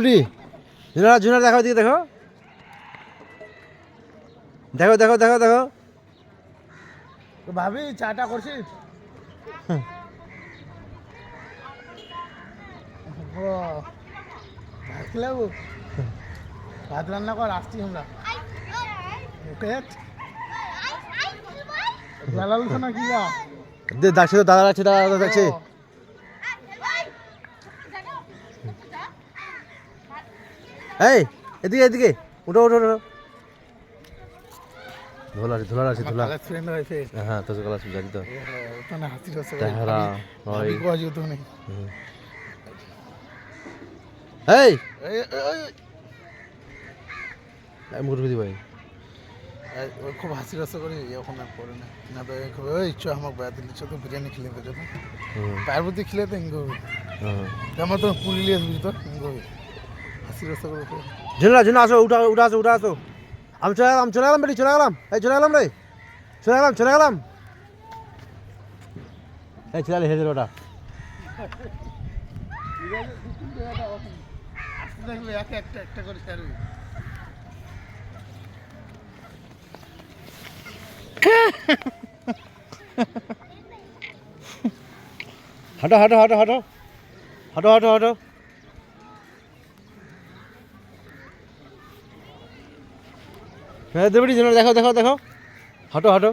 বেটি ঝুনার ঝুনার দেখো দিকে দেখো দেখো দেখো দেখো দেখো ভাবি চাটা করছিস ভাত খেলাবো ভাত রান্না কর আসছি আমরা না কি ডাকছে তো দাদা ডাকছে দাদা ডাকছে এই এদিকে এদিকে উঠো উঠো উঠো ধোলা আছে ধোলা আছে ধোলা হ্যাঁ তো গলা আছে জানি তো তেহরা হয় এই মুরগি দি ভাই খুব হাসি রসা করে এখন আর পরে না না তো ওই চ আমাকে বেড়াতে দিচ্ছ তো বিরিয়ানি খেলে তো যত পার্বতী খেলে তো ইঙ্গ হবে আমার তো পুরুলিয়া বুঝি তো ইঙ্গ হবে হাসি রসা করে ঝুনা ঝুনা আসো উঠা উঠা আসো উঠা আসো আমি চলে গেলাম বেটি চলে গেলাম এই চলে গেলাম রে চলে গেলাম এই চলে হেজে ওটা দেখলে একটা একটা করে ছাড়বি হাঁটো হাঁটো হাঁটো হাঁটো হাঁটো হাঁটো হাঁটো হ্যাঁ দেবটি দেখো দেখো দেখো হাঁটো হাঁটো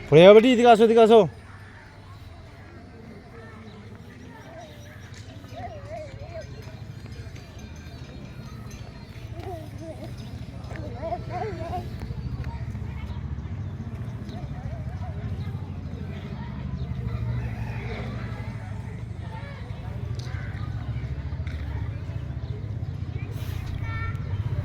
পড়ে যাবে বেটি এদিকে আসো এদিকে আসো